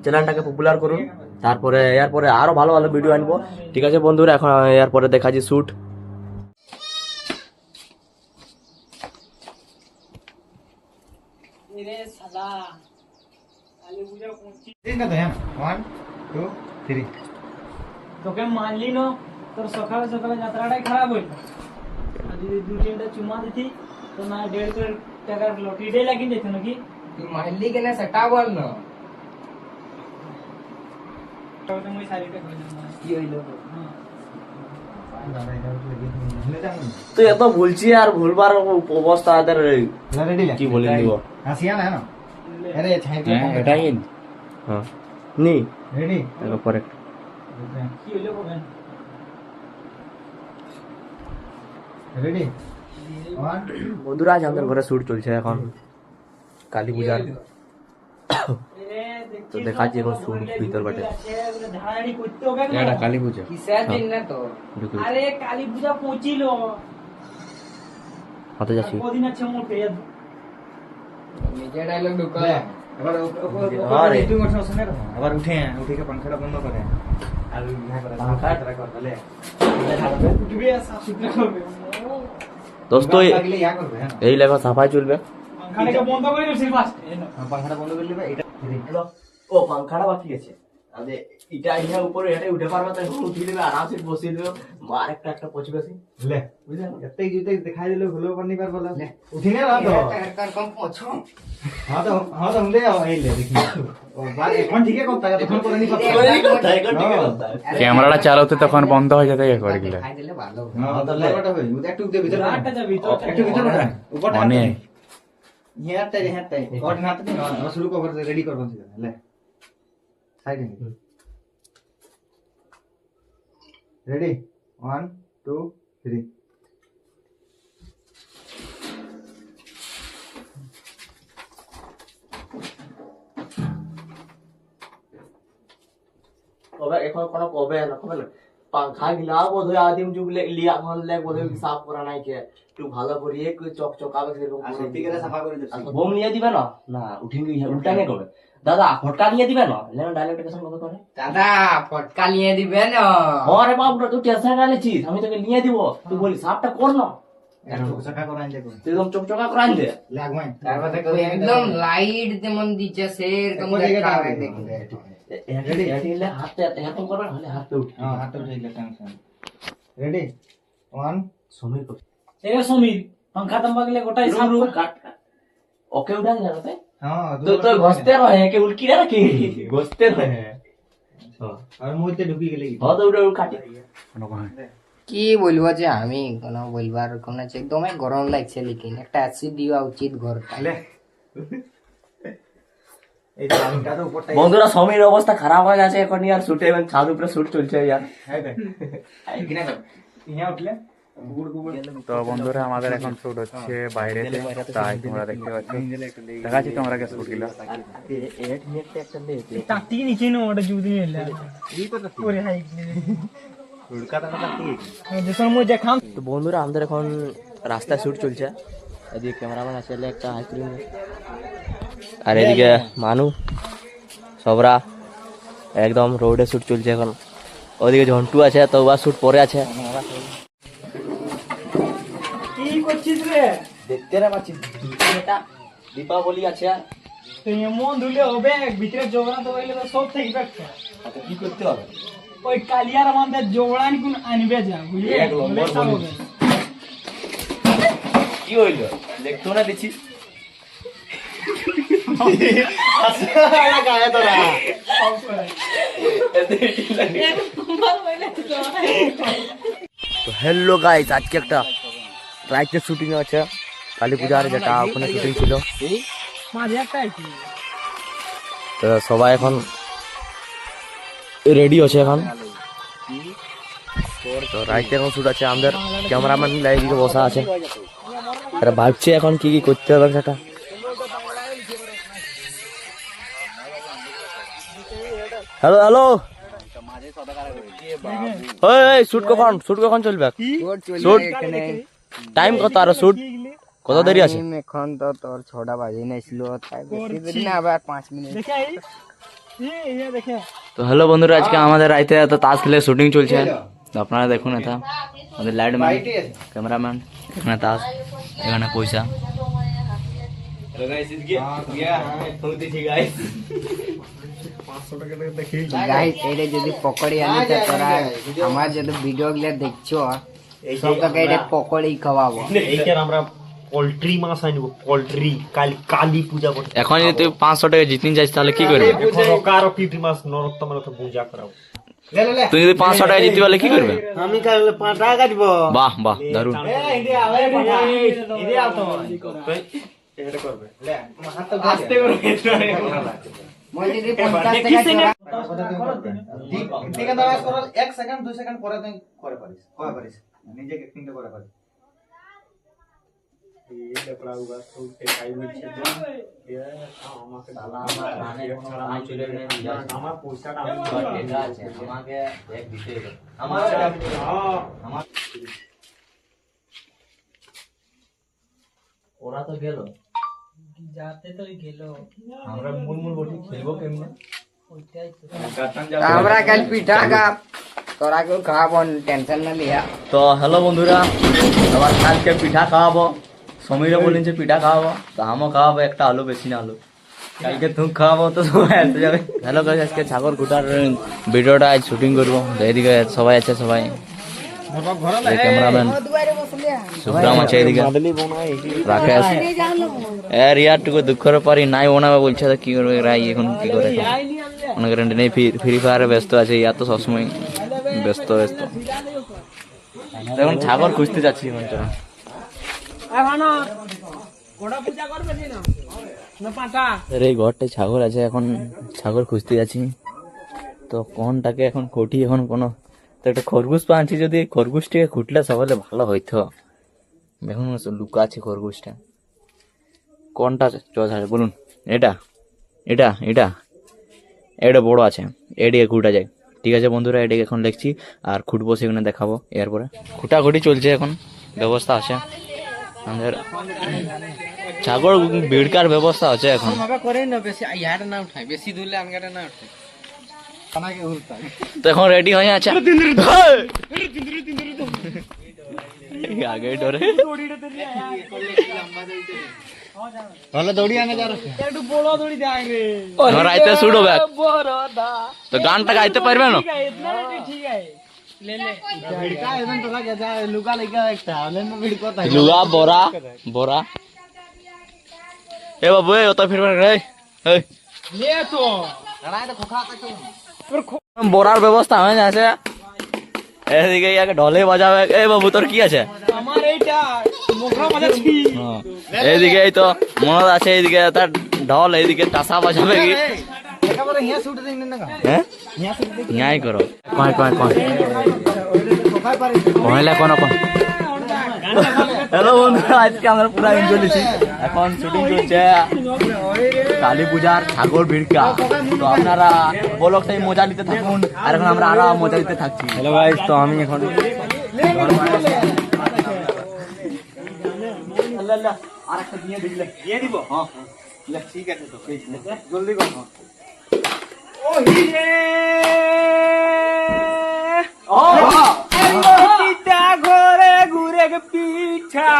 চ্যানেলটাকে পপুলার করুন। তারপরে এরপরে আরো ভালো ভালো ভিডিও আনবো। ঠিক আছে বন্ধুরা, এখন এরপরে দেখাচ্ছি শুট। তোকে মানলি না, তোর সকালে সকালে যাত্রাটাই খারাপ হইল। আর যদি 2-3টা চুমা দিতি তো না 1.5 টাকার লটারিটাই লাগিয়ে যেত নাকি। তুই মারলি কেন সেটা বল না। মুই শাড়িটা করে দিলাম। কি হইলো? তুই এত ভুলছি আর ভুলবার অবস্থা এদের কি বলে দিব। আসিয়া না না আরে ছাইতে এটাই হ্যাঁ নি রেডি পরে কি হইলো বলেন? রেডি ওয়ান বন্ধুরা, আজ আমাদের ঘরে শুট চলছে এখন কালী পূজার। তো দেখাচ্ছি এখন শুট ভিতর বাটে। ধারাড়ি করতে হবে না। এটা কালী পূজা কিসের দিন না তো? আরে কালী পূজা পৌঁছিল। হতে যাচ্ছি। কদিন আছে মোটে? নিজে ডায়লগ ঢুকা। এবার আরে তুই মোটর শুনে রাখো আবার উঠে উঠে পাংখাটা বন্ধ করে আর ইহা করে পাংখাটা কর তাহলে উঠবে সাফ সুতরা করবে। দোস্ত লাগলে ইয়া করবে হ্যাঁ এই লেখা সাফাই চলবে। পাংখাটাকে বন্ধ করে দিছি ফার্স্ট। পাংখাটা বন্ধ করে দিবে এটা ও পাংখাটা বাকি আছে। আরে এটা ইহা উপরে এটাই উঠে পারবে, তাই উঠে দিবে আরামসে বসিয়ে দিবে। আর একটা পচবে সি লে বুঝলেন এতই যদি দেখাই দিলে হলো পানি পার বলা উঠি না তো কার কম পছো। হ্যাঁ তো হুঁদে এই লে দেখি ও বাদ এখন ঠিকই করতে তখন করে নি ক্যামেরাটা চালাতে তখন বন্ধ হয়ে যেতে করে গেলে দেখাই দিলে ভালো। হ্যাঁ তাহলে ওটা হবে একটু দে ভিতরে আটটা যাবি তো। একটু ভিতরে ওঠা উপর অনেক হেয়ারটাই কট হাতে নি শুরু কর রেডি করব লে সাইডে রেডি 1 2 3 কবে এখন কোন কবে না কবে পাংখা গিলা বোধ হয় আদিম যুগ লিয়া হল লে বোধ হয় সাফ করা নাই কে একটু ভালো করে একটু চকচকাবে সেরকম আর সত্যিকারে সাফা করে দিচ্ছি বোম নিয়ে দিবে না না উঠিন উল্টা নিয়ে কবে দাদা ফটকা নিয়ে দিবে না লেন ডাইরেক্ট কেসন কবে করে দাদা ফটকা নিয়ে দিবে না। আরে বাবুরা তুই টেনশন নিয়েছিস, আমি তোকে নিয়ে দিব। তুই বলি সাফটা কর না, একটু সাফা করে আনতে কো তুই একদম চকচকা করে আন দে। লাগবাই তারপর দেখো একদম লাইট যেমন দিচ্ছে সেরকম দেখাবে দেখবে। রেডি এটিলে হাতে এত করবে হলে হাতে উঠ। হ্যাঁ হাতে উঠে গেল টেনশন রেডি 1 সমীর কো এ সমীর পাংখা তম্বা গেলে গোটাই সাফ রুম কর। কাট ওকে উঠা দিলা না তাই হ্যাঁ তো তো ঘষতে রহে কে উল্কি রে কি ঘষতে রহে। আর মধ্যে ঢুকি গেলে হ্যাঁ তো উঠে কাটি। কি বলবো যে আমি কোনো বলবার কোনো একদমই গরম লাগছে, লেকিন একটা অ্যাসিড দেওয়া উচিত ঘরটা। লে এই পানিটা তো উপরটা বন্ধুরা সমীর অবস্থা খারাপ হয়ে গেছে এখন, আর শুটে এবং ছাদ উপরে শুট চলছে ইয়ার। হ্যাঁ দেখ এই কিনা কর ইয়া উঠলে গুড় গুড় তো বন্ধুরা আমাদের এখন শুট হচ্ছে বাইরে, তাই তোমরা দেখতে পাচ্ছ। দেখাচ্ছি তোমরা কে শুট গুলো। টাটি নিচে নো ওটা জুদি নিলে ওরে হাই হুড়কা দানা কাটি দেশর মধ্যে দেখাম। তো বন্ধুরা আমাদের এখন রাস্তায় শুট চলছে। এদিকে ক্যামেরাম্যান আছে একটা আইসক্রিম, আর এদিকে মানু সবরা একদম রোডে শুট চলছে এখন। ওদিকে ঝন্টু আছে, তো ওর শুট পরে আছে। কি করছিস রে? দেখতে না পাচ্ছিস এটা দীপাবলি আছে, তো এমন ধুলে হবে ভিতরে জোড়া তো হইলে তো সব থেকে পাচ্ছে। কি করতে হবে? ওই কালিয়ার আমাদের জোড়ান কোন আনবে যা বুঝলি এক নম্বর বলি। কি হইল দেখতো না দেখছিস? তো হ্যালো গাইস, আজকে একটা রাইটের শুটিং আছে কালী পূজার, যেটা ওখানে শুটিং ছিল। মাঝে একটা আইছি। তো সবাই এখন রেডি আছে এখন। তো রাইটে এখন শুট আছে আমাদের, ক্যামেরাম্যান লাইভে বসা আছে, এরা ভাবছে এখন কি কি করতে হবে সেটা। হ্যালো হ্যালো, ওই শুট কখন চলবে? শুট টাইম কত আর শুট কত দেরি আছে? এখন তো তোর 6টা বাজে নাইছিল, তাই বেশি দেরি না, আবার 5 মিনিট। তো হ্যালো বন্ধুরা, আজকে আমাদের রাইতে এত তাস খেলে শুটিং চলছে। তো আপনারা দেখুন, এটা আমাদের লাইটম্যান, ক্যামেরাম্যান, এখানে তাস, এখানে পয়সা। গাইস এটা যদি পকড়ি আনি তা তোরা আমার যদি ভিডিও গুলো দেখছো সব তোকে এটা পকড়ি খাওয়াবো। এইখানে আমরা পোল্ট্রি মাছ আনব, পোল্ট্রি কালী পূজা করতে। এখন যদি তুই 500 টাকা জিতিন যাইস তাহলে কি করবে? এখন রকারও পিপি মাছ নরোত্তমের তো পূজা করাবো। তুই যদি 500 টাকা জিততে পারলে কি করবে? আমি কালে 5 টাকা কাটব। বাহ বাহ, দারুণ। এটা করবে আস্তে করে মই যদি 50 টাকা জোড়া ঠিক আছে, আওয়াজ করো 1 সেকেন্ড 2 সেকেন্ড পরে তুই করে পারিস, কয় পারিস নিজে অ্যাক্টিংটা করে পারিস। এই লেপড়াউগা সবকে খাই মিছে দে আমাকে সালা আমার রানে কোনো নাই চলে নে আমার পয়সাটা আমি টেকা আছে, আমাকে এক দিতে হবে আমার আমার ওরা তো গেল, যাতে তো গেল, আমরা মূল বটি খেলবো কেমনে? ওইটাই তো। আমরা কাল পিঠা খাব, তোরা কেউ খাবো, টেনশন না লিয়া। তো হ্যালো বন্ধুরা, আবার কালকে পিঠা খাওয়াবো। সমীরে বলেন যে পিঠা খাওয়াবো, তো আমও খাওয়াবো, একটা আলু বেশি না আলু। কালকে তুমি খাওয়াবো তো সবাই আসতে যাবে। হ্যালো গাইস, আজকে ছাগল কুটার ভিডিওটা আজ শুটিং করবো। তো এদিকে সবাই আছে, সবাই ক্যামেরাম্যান সুব্রাম আছে, এদিকে রাকেশ। এর ইয়ারটুকু দুঃখের পারি নাই ওনাবে বলছে, তো কি করবে রাই এখন, কি করে মনে করেন নেই, ফ্রি ফায়ারে ব্যস্ত আছে, ইয়া তো সবসময় ব্যস্ত ব্যস্ত। এখন ছাগল খুঁজতে যাচ্ছি এখন। চলো এই ঘরটায় ছাগল আছে, এখন ছাগল খুঁজতে যাচ্ছি। তো কোনটাকে এখন খুঁটি, এখন কোনো তো একটা খরগোশ পাচ্ছি, যদি খরগোশটাকে খুঁটলে সবাই ভালো হইতো। এখন লুকা আছে খরগোশটা, কোনটা চয়েস আছে বলুন? এটা এটা এটা এটা বড় আছে, এদিকে খুঁটা যায়। ঠিক আছে বন্ধুরা, এটাকে এখন লিখছি আর খুঁটবো, সেখানে দেখাবো। এরপরে খুঁটাখুটি চলছে, এখন ব্যবস্থা আছে আমাদের, ছাগল ভিড়কার ব্যবস্থা আছে এখন। তো এখন রেডি হয়ে আছে, আগে ডরে রাইতে শুট হবে। তো গানটা গাইতে পারবে না? লুগা বরা বরা এ বাবু, ওটা ফিরবে রে। বরার ব্যবস্থা হয়ে আছে, এদিকে ইয়াকে ঢলে বাজাবে। এ বাবু, তোর কি আছে? আমার এইটা মোগরা বাজাচ্ছি। এইদিকে এই তো মনত আছে, এইদিকে তার ঢল, এইদিকে টাসা বাজাবে কি? একেবারে হিয়া শুট দিন না হ্যাঁ, ইয়াই করো। কয় কয় কয় কয়লা কোন কোন। হ্যালো বন্ধুরা, আজকে আমরা পুরো এনজয় দিচ্ছি। এখন শুটিং চলছে কালী পূজার ছাগল ভিড়কা। তো আপনারা ব্লগটাই মজা নিতে থাকুন, আর এখন আমরা আরো মজা নিতে থাকছি। হ্যালো গাইস, তো আমি এখন আর একটা দিয়ে দিলে দিয়ে দিব। হ্যাঁ ঠিক আছে, তো জলদি কর। ও হিরে ও পিঠা ঘরে ঘুরে পিঠা,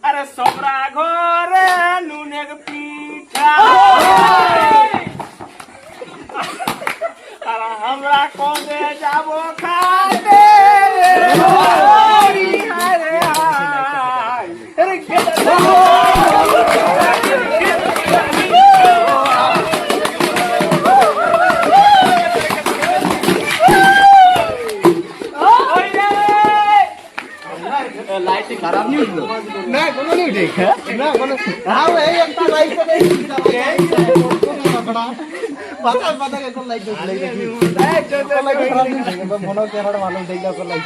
আরে সবরা ঘরে নুনে পিঠা, আর আমরা কবে যাব খাইতে খারাপ নিউজ না কোনো নিউ ঠিক না কোনো হাও এই একটা লাইক করে পাতা পাতা কে লাইক দিই লাইক দিই এই চল লাইক খারাপ নিউজ মনে কেরার ভালো দেইলা লাইক